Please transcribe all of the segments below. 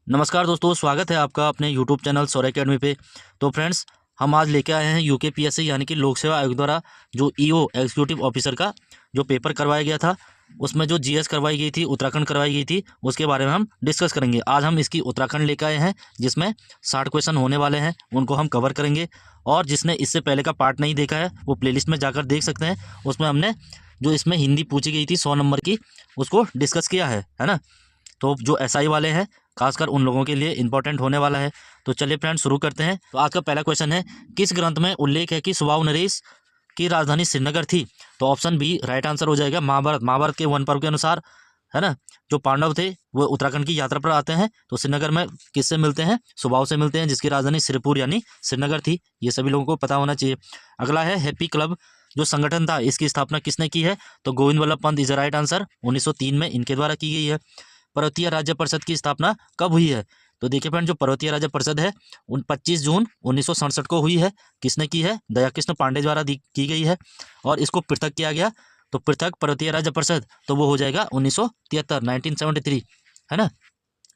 नमस्कार दोस्तों, स्वागत है आपका अपने यूट्यूब चैनल सौर एकेडमी पे। तो फ्रेंड्स, हम आज लेके आए हैं यूकेपीएससी यानी कि लोक सेवा आयोग द्वारा जो ईओ एग्जीक्यूटिव ऑफिसर का जो पेपर करवाया गया था, उसमें जो जीएस करवाई गई थी, उत्तराखंड करवाई गई थी, उसके बारे में हम डिस्कस करेंगे। आज हम इसकी उत्तराखंड लेकर आए हैं, जिसमें 60 क्वेश्चन होने वाले हैं, उनको हम कवर करेंगे। और जिसने इससे पहले का पार्ट नहीं देखा है वो प्लेलिस्ट में जाकर देख सकते हैं। उसमें हमने जो इसमें हिंदी पूछी गई थी 100 नंबर की, उसको डिस्कस किया है ना। तो जो एसआई वाले हैं, खासकर उन लोगों के लिए इंपॉर्टेंट होने वाला है। तो चलिए फ्रेंड्स, शुरू करते हैं। तो आज का पहला क्वेश्चन है, किस ग्रंथ में उल्लेख है कि सुबाहु नरेश की राजधानी श्रीनगर थी? तो ऑप्शन बी राइट आंसर हो जाएगा, महाभारत। महाभारत के वन पर्व के अनुसार, है ना, जो पांडव थे वो उत्तराखंड की यात्रा पर आते हैं, तो श्रीनगर में किससे मिलते हैं? सुबाहु से मिलते हैं, जिसकी राजधानी श्रीपुर यानी श्रीनगर थी। ये सभी लोगों को पता होना चाहिए। अगला है, हैप्पी क्लब जो संगठन था, इसकी स्थापना किसने की है? तो Govind Vallabh Pant is right answer. 1903 में इनके द्वारा की गई है। पर्वतीय राज्य परिषद की स्थापना कब हुई है? तो देखिए फ्रेंड, जो पर्वतीय राज्य परिषद है 25 जून 1967 को हुई है। किसने की है? दयाकृष्ण पांडे द्वारा की गई है। और इसको पृथक किया गया, तो पृथक पर्वतीय राज्य परिषद, तो वो हो जाएगा 1973, 1973, है ना।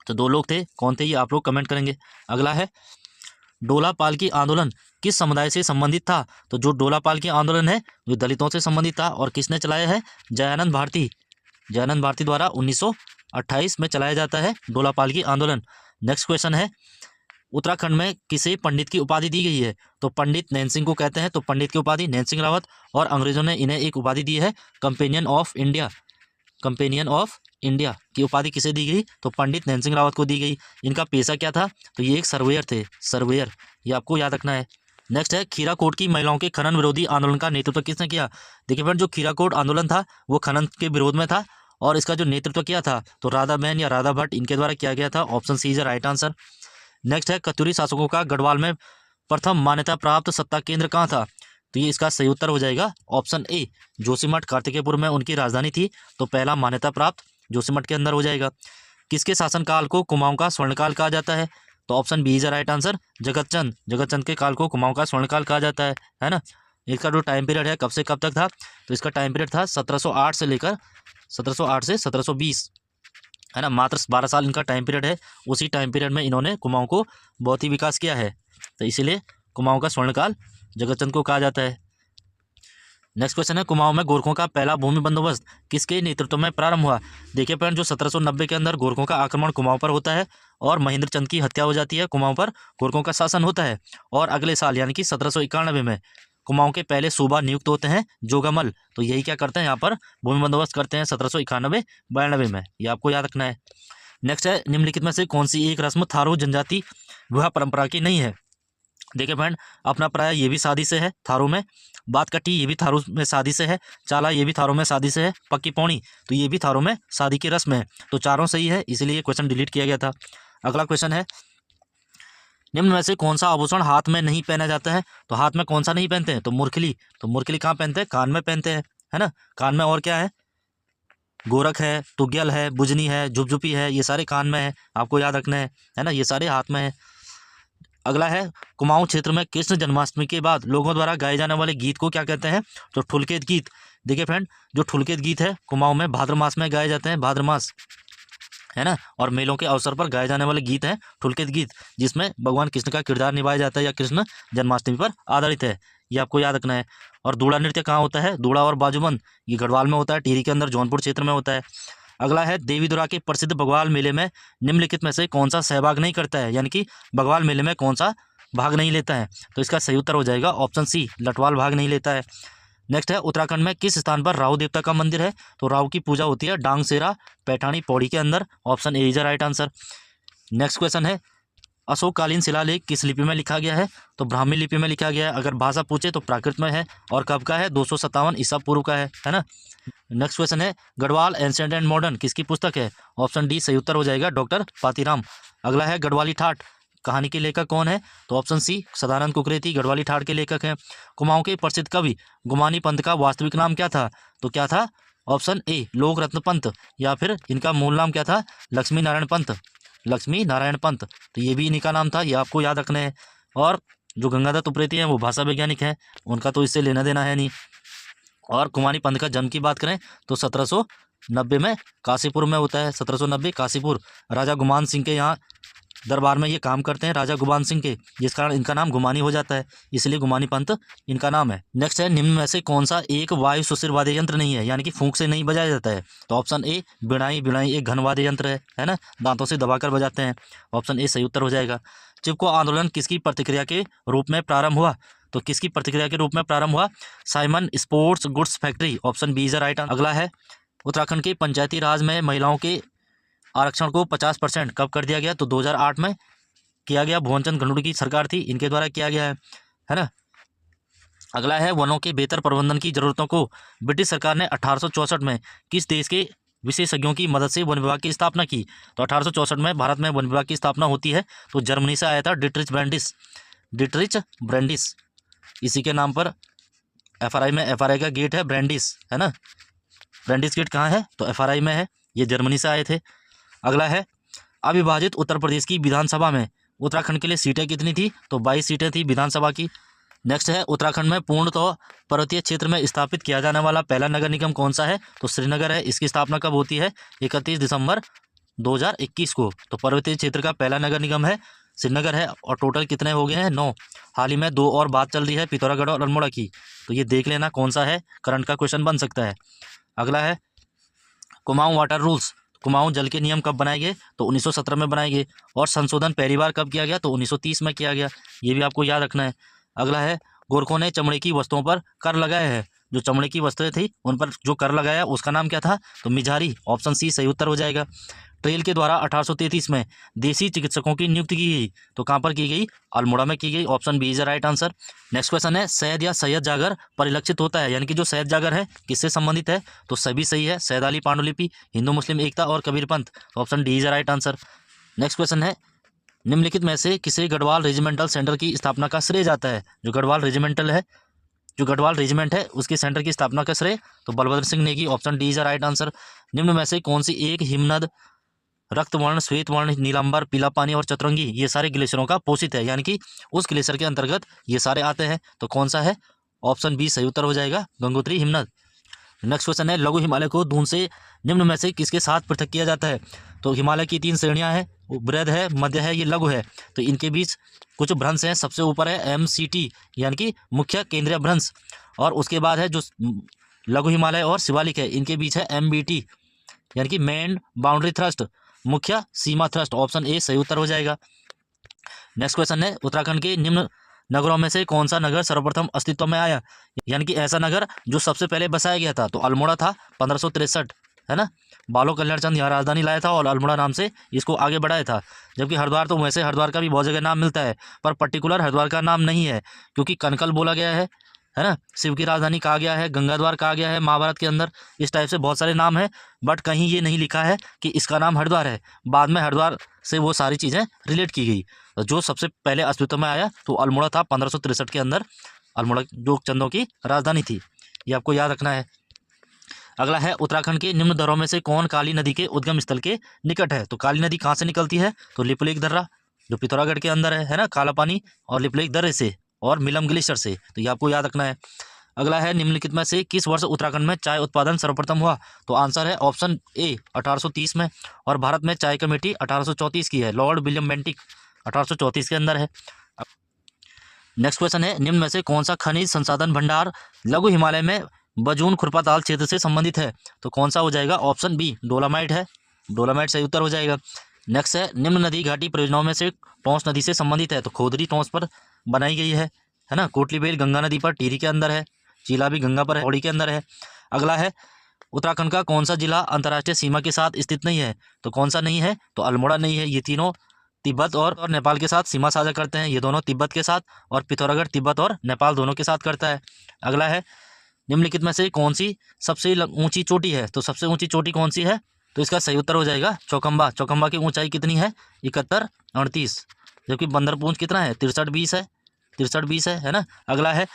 तो दो लोग थे, कौन थे ये आप लोग कमेंट करेंगे। अगला है, डोला पालकी आंदोलन किस समुदाय से संबंधित था? तो जो डोला पालकी आंदोलन है जो दलितों से संबंधित था, और किसने चलाया है? जयानंद भारती। जयानंद भारती द्वारा 1928 में चलाया जाता है डोला पालकी आंदोलन। नेक्स्ट क्वेश्चन है, उत्तराखंड में किसे पंडित की उपाधि दी गई है? तो पंडित नैन सिंह को कहते हैं, तो पंडित की उपाधि नैन सिंह रावत। और अंग्रेजों ने इन्हें एक उपाधि दी है, companion of India. Companion of India की उपाधि किसे दी गई? तो पंडित नैन सिंह रावत को दी गई। इनका पेशा क्या था? तो ये एक सर्वेयर थे, सर्वेयर, ये आपको याद रखना है। नेक्स्ट है, खीराकोट की महिलाओं के खनन विरोधी आंदोलन का नेतृत्व किसने किया? देखिए फ्रेंड, जो खीराकोट आंदोलन था वो खनन के विरोध में था, और इसका जो नेतृत्व किया था तो राधा बहन या राधा भट्ट, इनके द्वारा किया गया था। Option C is right answer. Next है, कत्यूरी शासकों का गढ़वाल में प्रथम मान्यता प्राप्त सत्ता केंद्र कहाँ था? तो ये इसका सही उत्तर हो जाएगा ऑप्शन ए, जोशीमठ कार्तिकेयपुर में उनकी राजधानी थी, तो पहला मान्यता प्राप्त जोशीमठ के अंदर हो जाएगा। किसके शासनकाल को कुमाऊं का स्वर्णकाल कहा जाता है? तो option B is right answer, Jagatchand. Jagatchand के काल को कुमाऊं का स्वर्णकाल कहा जाता है ना। इसका जो टाइम पीरियड है कब से कब तक था? तो इसका टाइम पीरियड था 1708 से लेकर 1708 से 1720, है ना। मात्र 12 साल इनका टाइम पीरियड है। उसी टाइम पीरियड में इन्होंने कुमाऊं को बहुत ही विकास किया है, तो इसीलिए कुमाऊं का स्वर्णकाल जगतचंद को कहा जाता है। नेक्स्ट क्वेश्चन है, कुमाऊं में गोरखों का पहला भूमि बंदोबस्त किसके नेतृत्व में प्रारंभ हुआ? देखिए फ्रेंड, जो 1790 के अंदर गोरखों का आक्रमण कुमाऊं पर होता है और महेंद्र चंद की हत्या हो जाती है, कुमाऊं पर गोरखों का शासन होता है। और अगले साल यानी कि 1791 में कुमाऊं के पहले सूबा नियुक्त होते हैं जोगामल, तो यही क्या करते हैं, यहाँ पर भूमि बंदोबस्त करते हैं 1791-92 में। ये आपको याद रखना है। नेक्स्ट है, निम्नलिखित में से कौन सी एक रस्म थारू जनजाति विवाह परंपरा की नहीं है? देखिए फ्रेंड, अपना प्राय ये भी शादी से है थारू में, बात कट्टी ये भी थारू में शादी से है, चाला ये भी थारू में शादी से है, पक्की पौनी तो ये भी थारू में शादी की रस्म है। तो चारों सही है, इसलिए क्वेश्चन डिलीट किया गया था। अगला क्वेश्चन है, निम्न में से कौन सा आभूषण हाथ में नहीं पहना जाता है? तो हाथ में कौन सा नहीं पहनते हैं? तो मुरखली। तो मुरखली कहाँ पहनते हैं? कान में पहनते हैं, है ना। कान में और क्या है? गोरख है, तुग्यल है, बुजनी है, झुपझुपी है, ये सारे कान में है, आपको याद रखना है ना। ये सारे हाथ में है। अगला है, कुमाऊं क्षेत्र में कृष्ण जन्माष्टमी के बाद लोगों द्वारा गाए जाने वाले गीत को क्या कहते हैं? तो ठुलकेत गीत। देखिए फ्रेंड, जो ठुलकेत गीत है कुमाऊं में भाद्र मास में गाए जाते हैं, भाद्र मास, है ना। और मेलों के अवसर पर गाए जाने वाले गीत हैं ठुलकेत गीत, जिसमें भगवान कृष्ण का किरदार निभाया जाता है या कृष्ण जन्माष्टमी पर आधारित है, ये आपको याद रखना है। और दूड़ा नृत्य कहाँ होता है? दूड़ा और बाजूबंद ये गढ़वाल में होता है, टिहरी के अंदर, जौनपुर क्षेत्र में होता है। अगला है, देवी दुर्गा के प्रसिद्ध बग्वाल मेले में निम्नलिखित में से कौन सा सहभाग नहीं करता है? यानी कि बग्वाल मेले में कौन सा भाग नहीं लेता है? तो इसका सही उत्तर हो जाएगा ऑप्शन सी, लटवाल भाग नहीं लेता है। नेक्स्ट है, उत्तराखंड में किस स्थान पर राहु देवता का मंदिर है? तो राहु की पूजा होती है डांगसेरा पैठानी पौड़ी के अंदर। Option A is right answer. Next question है, अशोककालीन शिलालेख किस लिपि में लिखा गया है? तो ब्राह्मी लिपि में लिखा गया है। अगर भाषा पूछे तो प्राकृत में है, और कब का है? 257 ईसा पूर्व का है ना। नेक्स्ट क्वेश्चन है, गढ़वाल एंशिएंट एंड मॉडर्न किसकी पुस्तक है? ऑप्शन डी सही उत्तर हो जाएगा, डॉक्टर पातीराम। अगला है, गढ़वाली ठाठ कहानी के लेखक कौन है? तो ऑप्शन सी सदानंद कुकरेती गढ़वाली ठाठ के लेखक हैं। कुमाऊं के प्रसिद्ध कवि गुमानी पंत का वास्तविक नाम क्या था? तो क्या था? ऑप्शन ए लोक रत्न पंत, या फिर इनका मूल नाम क्या था? लक्ष्मी नारायण पंत, लक्ष्मी नारायण पंत, तो ये भी इन्हीं का नाम था, ये आपको याद रखना है। और जो गंगादत्त उप्रेती हैं वो भाषा वैज्ञानिक हैं, उनका तो इससे लेना देना है नहीं। और कुमानी पंथ का जन्म की बात करें तो 1790 में काशीपुर में होता है। 1790 काशीपुर, राजा गुमान सिंह के यहाँ दरबार में ये काम करते हैं राजा गुमान सिंह के, जिस कारण इनका नाम गुमानी हो जाता है, इसलिए गुमानी पंथ इनका नाम है। नेक्स्ट है, निम्न में से कौन सा एक वायु सुशिर वाद्य यंत्र नहीं है, यानी कि फूंक से नहीं बजाया जाता है। तो ऑप्शन ए बिणाई। बिणाई एक घन वाद्य यंत्र है ना, दांतों से दबाकर बजाते हैं। ऑप्शन ए सही उत्तर हो जाएगा। चिपको आंदोलन किसकी प्रतिक्रिया के रूप में प्रारंभ हुआ? तो किसकी प्रतिक्रिया के रूप में प्रारंभ हुआ? Simon sports goods factory. Option B is right. अगला है, उत्तराखंड के पंचायती राज में महिलाओं के आरक्षण को 50% कब कर दिया गया? तो 2008 में किया गया। भुवनचंद गंडूड़ की सरकार थी, इनके द्वारा किया गया है ना। अगला है, वनों के बेहतर प्रबंधन की जरूरतों को ब्रिटिश सरकार ने 1864 में किस देश के विशेषज्ञों की मदद से वन विभाग की स्थापना की? तो 1864 में भारत में वन विभाग की स्थापना होती है, तो जर्मनी से आया था डिट्रिच ब्रैंडिस। डिट्रिच ब्रैंडिस, इसी के नाम पर एफआरआई में, एफआरआई का गेट है ब्रैंडिस, है ना। ब्रैंडिस गेट कहाँ है? तो एफआरआई में है, ये जर्मनी से आए थे। अगला है, अविभाजित उत्तर प्रदेश की विधानसभा में उत्तराखंड के लिए सीटें कितनी थी? तो 22 सीटें थी विधानसभा की। नेक्स्ट है, उत्तराखंड में पूर्णतः पर्वतीय क्षेत्र में स्थापित किया जाने वाला पहला नगर निगम कौन सा है? तो श्रीनगर है। इसकी स्थापना कब होती है? 31 दिसंबर 2021 को। तो पर्वतीय क्षेत्र का पहला नगर निगम है श्रीनगर है। और टोटल कितने हो गए हैं? 9। हाल ही में 2 और बात चल रही है, पिथौरागढ़ और अल्मोड़ा की, तो ये देख लेना कौन सा है, करंट का क्वेश्चन बन सकता है। अगला है, कुमाऊं वाटर रूल्स। कुमाऊं जल के नियम कब बनाए गए? तो 1917 में बनाए गए। और संशोधन पहली बार कब किया गया? तो 1930 में किया गया, ये भी आपको याद रखना है। अगला है, गोरखों ने चमड़े की वस्तुओं पर कर लगाए हैं। जो चमड़े की वस्तुएं थी उन पर जो कर लगाया उसका नाम क्या था? तो मिजारी। ऑप्शन सी सही उत्तर हो जाएगा। ट्रेल के द्वारा 1833 में देसी चिकित्सकों की नियुक्ति की गई, तो कहाँ पर की गई? अल्मोड़ा में की गई। Option B is right answer. Next question है, सैयद या सैयद जागर परिलक्षित होता है, यानी कि जो सैयद जागर है किससे संबंधित है? तो सभी सही है, सैयद अली पांडुलिपि, हिंदू मुस्लिम एकता और Kabir Panth. Option D is right answer. Next question है, निम्नलिखित में से किसे गढ़वाल रेजिमेंटल सेंटर की स्थापना का श्रेय जाता है? जो गढ़वाल रेजिमेंटल है, जो गढ़वाल रेजिमेंट है उसके सेंटर की स्थापना का श्रेय तो बलभद्र सिंह ने की। Option D is right answer. निम्न में से कौन सी एक हिमनद रक्तवर्ण, श्वेत वर्ण, नीलांबर, पीला पानी और चतुरंगी ये सारे ग्लेशियरों का पोषित है, यानी कि उस ग्लेशियर के अंतर्गत ये सारे आते हैं, तो कौन सा है? ऑप्शन बी सही उत्तर हो जाएगा, गंगोत्री हिमनद। नेक्स्ट क्वेश्चन है, लघु हिमालय को दून से निम्न में से किसके साथ पृथक किया जाता है? तो हिमालय की 3 श्रेणियां हैं, बृहद है, मध्य है, ये लघु है। तो इनके बीच कुछ भ्रंश हैं। सबसे ऊपर है MCT यानी कि मुख्य केंद्रीय भ्रंश, और उसके बाद है जो लघु हिमालय और शिवालिक है, इनके बीच है MBT यानी कि मेन बाउंड्री थ्रस्ट, मुख्य सीमा थ्रस्ट। ऑप्शन ए सही उत्तर हो जाएगा। नेक्स्ट क्वेश्चन है, उत्तराखंड के निम्न नगरों में से कौन सा नगर सर्वप्रथम अस्तित्व में आया, यानी कि ऐसा नगर जो सबसे पहले बसाया गया था? तो अल्मोड़ा था 1563, है ना। बालो कल्याण चंद यहाँ राजधानी लाया था और अल्मोड़ा नाम से इसको आगे बढ़ाया था। जबकि हरिद्वार, तो वैसे हरिद्वार का भी बहुत जगह नाम मिलता है, पर पर्टिकुलर हरिद्वार का नाम नहीं है, क्योंकि कनकल बोला गया है ना, शिव की राजधानी कहा गया है, गंगाद्वार कहा गया है महाभारत के अंदर, इस टाइप से बहुत सारे नाम हैं, बट कहीं ये नहीं लिखा है कि इसका नाम हरिद्वार है। बाद में हरिद्वार से वो सारी चीज़ें रिलेट की गई। तो जो सबसे पहले अस्तित्व में आया तो अल्मोड़ा था 1563 के अंदर, अल्मोड़ा जो चंदों की राजधानी थी, ये आपको याद रखना है। अगला है, उत्तराखंड के निम्न दर्रों में से कौन काली नदी के उद्गम स्थल के निकट है? तो काली नदी कहाँ से निकलती है? तो लिपुलेख दर्रा जो पिथौरागढ़ के अंदर है ना, काला पानी, और लिपुलेख दर्रे से और मिलम ग्लेशियर से, तो ये आपको याद रखना है। अगला है, निम्नलिखित में से किस वर्ष उत्तराखंड में चाय उत्पादन सर्वप्रथम हुआ? तो आंसर है ऑप्शन ए 1830 में, और भारत में चाय कमेटी 1834 की है, लॉर्ड विलियम बेंटिक 1834 के अंदर है। नेक्स्ट क्वेश्चन है, निम्न में से कौन सा खनिज संसाधन भंडार लघु हिमालय में बजून खुरपाताल क्षेत्र से संबंधित है? तो कौन सा हो जाएगा? ऑप्शन बी डोलामाइट है, डोलामाइट सही उत्तर हो जाएगा। नेक्स्ट है, निम्न नदी घाटी परियोजनाओं में से टोंस नदी से संबंधित है? तो खोदरी टोंस पर बनाई गई है ना। कोटली बेल गंगा नदी पर, टिहरी के अंदर है, चीला भी गंगा पर है, पौड़ी के अंदर है। अगला है, उत्तराखंड का कौन सा जिला अंतर्राष्ट्रीय सीमा के साथ स्थित नहीं है? तो कौन सा नहीं है? तो अल्मोड़ा नहीं है। ये तीनों तिब्बत और नेपाल के साथ सीमा साझा करते हैं, ये दोनों तिब्बत के साथ, और पिथौरागढ़ तिब्बत और नेपाल दोनों के साथ करता है। अगला है, निम्नलिखित में से कौन सी सबसे ऊंची चोटी है? तो सबसे ऊंची चोटी कौन सी है? तो इसका सही उत्तर हो जाएगा चौखंबा। चौखंबा की ऊंचाई कितनी है? 7138, जबकि बंदरपूंछ कितना है? 6320 है ना। अगला है,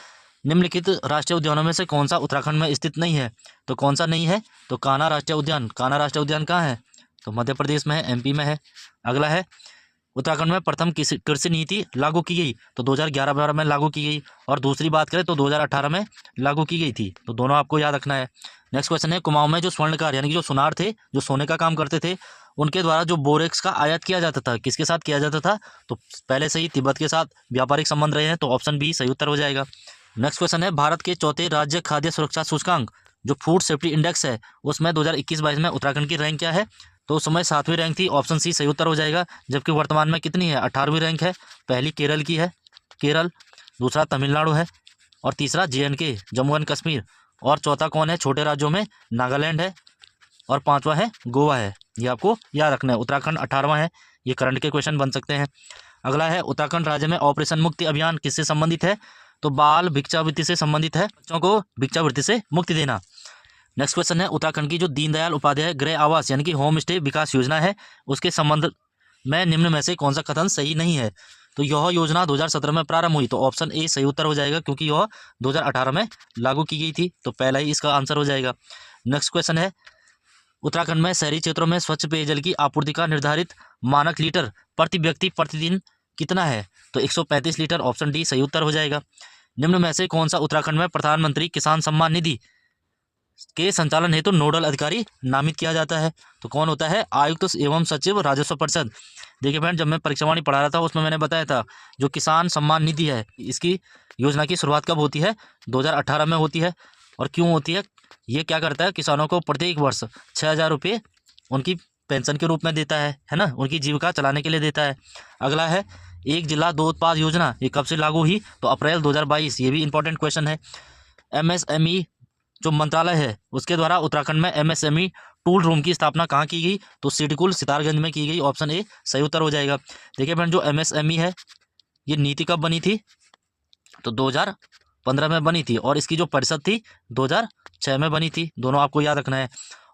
निम्नलिखित राष्ट्रीय उद्यानों में से कौन सा उत्तराखंड में स्थित नहीं है? तो कौन सा नहीं है? तो कान्हा राष्ट्रीय उद्यान। कान्हा राष्ट्रीय उद्यान कहाँ है? तो मध्य प्रदेश में है, MP में है। अगला है, उत्तराखंड में प्रथम कृषि नीति लागू की गई? तो 2011-12 में लागू की गई, और दूसरी बात करें तो 2018 में लागू की गई थी, तो दोनों आपको याद रखना है। नेक्स्ट क्वेश्चन है, कुमाऊं में जो स्वर्णकार यानी कि जो सुनार थे, जो सोने का काम करते थे, उनके द्वारा जो बोरेक्स का आयात किया जाता था, किसके साथ किया जाता था? तो पहले से ही तिब्बत के साथ व्यापारिक संबंध रहे हैं, तो ऑप्शन बी सही उत्तर हो जाएगा। नेक्स्ट क्वेश्चन है, भारत के चौथे राज्य खाद्य सुरक्षा सूचकांक जो फूड सेफ्टी इंडेक्स है, उसमें 2021-22 में उत्तराखंड की रैंक क्या है? तो उस समय 7वीं रैंक थी, ऑप्शन सी सही उत्तर हो जाएगा। जबकि वर्तमान में कितनी है? 18वीं रैंक है। पहली केरल की है, केरल, दूसरा तमिलनाडु है, और तीसरा JNK जम्मू एंड कश्मीर, और चौथा कौन है छोटे राज्यों में? नागालैंड है, और 5वां है गोवा है। ये आपको याद रखना है। उत्तराखंड 18वां है। ये करंट के क्वेश्चन बन सकते हैं। अगला है, उत्तराखंड राज्य में ऑपरेशन मुक्ति अभियान किससे संबंधित है? तो बाल भिक्षावृत्ति से संबंधित है, बच्चों को भिक्षावृत्ति से मुक्ति देना। नेक्स्ट क्वेश्चन है, उत्तराखंड की जो दीनदयाल उपाध्याय गृह आवास यानी कि होम स्टे विकास योजना है, उसके संबंध में निम्न में से कौन सा कथन सही नहीं है? तो यह योजना 2017 में प्रारंभ हुई, तो ऑप्शन ए सही उत्तर हो जाएगा, क्योंकि यह 2018 में लागू की गई थी, तो पहला ही इसका आंसर हो जाएगा। नेक्स्ट क्वेश्चन है, उत्तराखंड में शहरी क्षेत्रों में स्वच्छ पेयजल की आपूर्ति का निर्धारित मानक लीटर प्रति व्यक्ति प्रतिदिन कितना है? तो 135 लीटर, ऑप्शन डी सही उत्तर हो जाएगा। निम्न में से कौन सा उत्तराखंड में प्रधानमंत्री किसान सम्मान निधि के संचालन हेतु नोडल अधिकारी नामित किया जाता है? तो कौन होता है? आयुक्त एवं सचिव राजस्व परिषद। देखिए फ्रेंड, जब मैं परीक्षा वाणी पढ़ा रहा था उसमें मैंने बताया था, जो किसान सम्मान निधि है, इसकी योजना की शुरुआत कब होती है? 2018 में होती है। और क्यों होती है? ये क्या करता है? किसानों को प्रत्येक वर्ष 6,000 रुपये उनकी पेंशन के रूप में देता है ना, उनकी जीविका चलाने के लिए देता है। अगला है, एक जिला दो उत्पाद योजना, ये कब से लागू हुई? तो अप्रैल 2022। ये भी इंपॉर्टेंट क्वेश्चन है। MSME जो मंत्रालय है, उसके द्वारा उत्तराखंड में MSME टूल रूम की स्थापना कहाँ की गई? तो सिडकुल सितारगंज में की गई, ऑप्शन ए सही उत्तर हो जाएगा। देखिए फ्रेंड, जो MSME है, ये नीति कब बनी थी? तो 2015 में बनी थी, और इसकी जो परिषद थी 2006 में बनी थी। दोनों आपको याद रखना है।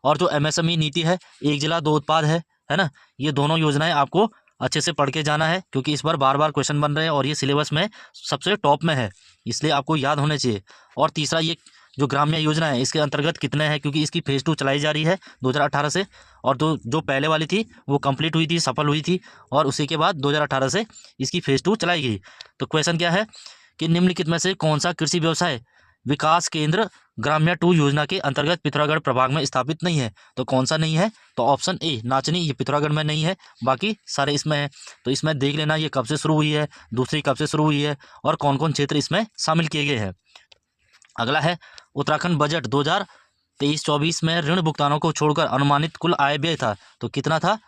और जो MSME नीति है, एक जिला दो उत्पाद है ना, ये दोनों योजनाएं आपको अच्छे से पढ़ के जाना है, क्योंकि इस पर बार बार क्वेश्चन बन रहे हैं और ये सिलेबस में सबसे टॉप में है, इसलिए आपको याद होने चाहिए। और तीसरा, ये जो ग्राम्य योजना है, इसके अंतर्गत कितने हैं? क्योंकि इसकी फेज़ 2 चलाई जा रही है 2018 से, और जो पहले वाली थी वो कंप्लीट हुई थी, सफल हुई थी, और उसी के बाद 2018 से इसकी फेज़ 2 चलाई गई। तो क्वेश्चन क्या है कि निम्नलिखित में से कौन सा कृषि व्यवसाय विकास केंद्र ग्राम्य 2 योजना के अंतर्गत पिथौरागढ़ प्रभाग में स्थापित नहीं है? तो कौन सा नहीं है? तो ऑप्शन ए नाचनी, ये पिथौरागढ़ में नहीं है, बाकी सारे इसमें है। तो इसमें देख लेना ये कब से शुरू हुई है, दूसरी कब से शुरू हुई है, और कौन कौन क्षेत्र इसमें शामिल किए गए हैं। अगला है, उत्तराखंड बजट 2023-24 में ऋण भुगतानों को छोड़कर अनुमानित कुल आय व्यय था, तो कितना था?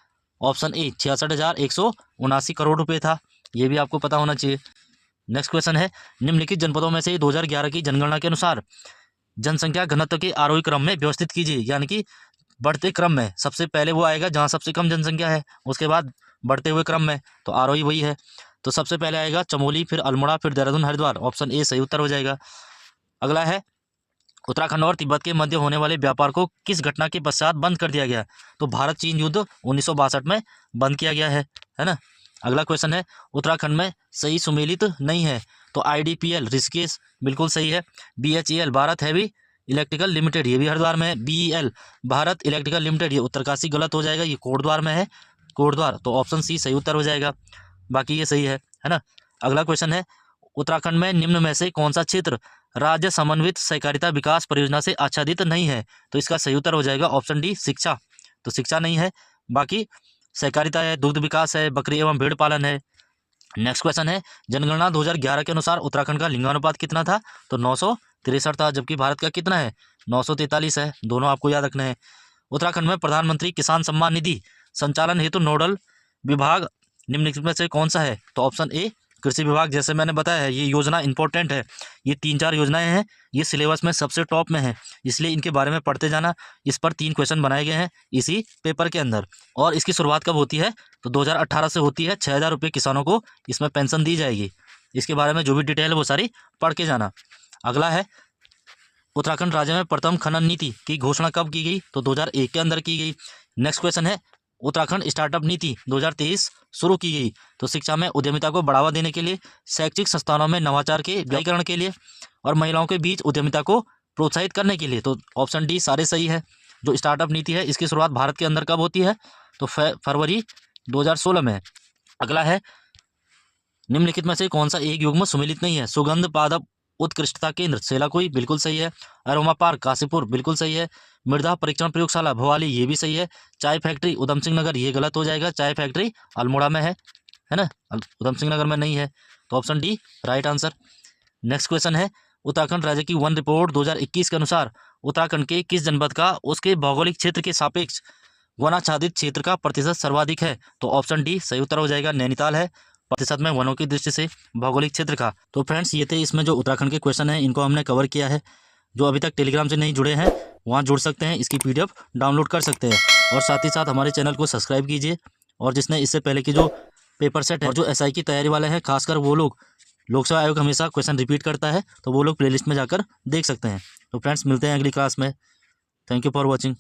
ऑप्शन ए 66,179 करोड़ रुपये था। ये भी आपको पता होना चाहिए। नेक्स्ट क्वेश्चन है, निम्नलिखित जनपदों में से 2011 की जनगणना के अनुसार जनसंख्या घनत्व के आरोही क्रम में व्यवस्थित कीजिए, यानी कि बढ़ते क्रम में सबसे पहले वो आएगा जहाँ सबसे कम जनसंख्या है, उसके बाद बढ़ते हुए क्रम में, तो आरोही वही है। तो सबसे पहले आएगा चमोली, फिर अल्मोड़ा, फिर देहरादून, हरिद्वार, ऑप्शन ए सही उत्तर हो जाएगा। अगला है, उत्तराखंड और तिब्बत के मध्य होने वाले व्यापार को किस घटना के पश्चात बंद कर दिया गया? तो भारत चीन युद्ध 1962 में बंद किया गया है ना। अगला क्वेश्चन है, उत्तराखंड में सही सुमेलित नहीं है, तो IDPL ऋषिकेश बिल्कुल सही है। BHEL Bharat heavy electrical limited, ये भी हरिद्वार में है। BEL भारत इलेक्ट्रिकल लिमिटेड, ये उत्तरकाशी गलत हो जाएगा, ये कोटद्वार में है, कोटद्वार, तो ऑप्शन सी सही उत्तर हो जाएगा, बाकी ये सही है ना। अगला क्वेश्चन है, उत्तराखंड में निम्न में से कौन सा क्षेत्र राज्य समन्वित सहकारिता विकास परियोजना से आच्छादित नहीं है? तो इसका सही उत्तर हो जाएगा ऑप्शन डी शिक्षा, तो शिक्षा नहीं है, बाकी सहकारिता है, दुग्ध विकास है, बकरी एवं भेड़ पालन है। नेक्स्ट क्वेश्चन है, जनगणना 2011 के अनुसार उत्तराखंड का लिंगानुपात कितना था? तो 963 था, जबकि भारत का कितना है? 943 है। दोनों आपको याद रखना है। उत्तराखंड में प्रधानमंत्री किसान सम्मान निधि संचालन हेतु नोडल विभाग निम्नलिखित में से कौन सा है? तो ऑप्शन ए कृषि विभाग। जैसे मैंने बताया है, ये योजना इंपॉर्टेंट है, ये 3-4 योजनाएं हैं, ये सिलेबस में सबसे टॉप में है, इसलिए इनके बारे में पढ़ते जाना। इस पर 3 क्वेश्चन बनाए गए हैं इसी पेपर के अंदर, और इसकी शुरुआत कब होती है? तो 2018 से होती है। 6,000 रुपये किसानों को इसमें पेंशन दी जाएगी। इसके बारे में जो भी डिटेल है वो सारी पढ़ के जाना। अगला है, उत्तराखंड राज्य में प्रथम खनन नीति की घोषणा कब की गई? तो 2001 के अंदर की गई। नेक्स्ट क्वेश्चन है, उत्तराखंड स्टार्टअप नीति 2023 शुरू की गई, तो शिक्षा में उद्यमिता को बढ़ावा देने के लिए, शैक्षिक संस्थानों में नवाचार के व्यापीकरण के लिए, और महिलाओं के बीच उद्यमिता को प्रोत्साहित करने के लिए। तो ऑप्शन डी सारे सही है। जो स्टार्टअप नीति है, इसकी शुरुआत भारत के अंदर कब होती है? तो फरवरी 2016 में। अगला है, निम्नलिखित में से कौन सा एक युग्म सुमेलित नहीं है? सुगंध पादप उत्कृष्टता केंद्र सेलाकुई बिल्कुल सही है। अरोमा पार्क काशीपुर बिल्कुल सही है। मृदा परीक्षण प्रयोगशाला भवाली, ये भी सही है। चाय फैक्ट्री उधम सिंह नगर, ये गलत हो जाएगा, चाय फैक्ट्री अल्मोड़ा में है ना, उधम सिंह नगर में नहीं है, तो option D right answer. Next question है, उत्तराखंड राज्य की वन रिपोर्ट 2021 के अनुसार उत्तराखंड के किस जनपद का उसके भौगोलिक क्षेत्र के सापेक्ष वनाच्छादित क्षेत्र का प्रतिशत सर्वाधिक है, तो ऑप्शन डी सही उत्तर हो जाएगा, नैनीताल है प्रतिशत में वनों की दृष्टि से भौगोलिक क्षेत्र का। तो फ्रेंड्स ये थे इसमें जो उत्तराखंड के क्वेश्चन हैं, इनको हमने कवर किया है। जो अभी तक टेलीग्राम से नहीं जुड़े हैं वहाँ जुड़ सकते हैं, इसकी PDF डाउनलोड कर सकते हैं, और साथ ही साथ हमारे चैनल को सब्सक्राइब कीजिए। और जिसने इससे पहले की जो पेपर सेट है और जो SI की तैयारी वाले हैं, खासकर वो लोग, लोक सेवा आयोग हमेशा क्वेश्चन रिपीट करता है, तो वो लोग प्लेलिस्ट में जाकर देख सकते हैं। तो फ्रेंड्स मिलते हैं अगली क्लास में। Thank you for watching.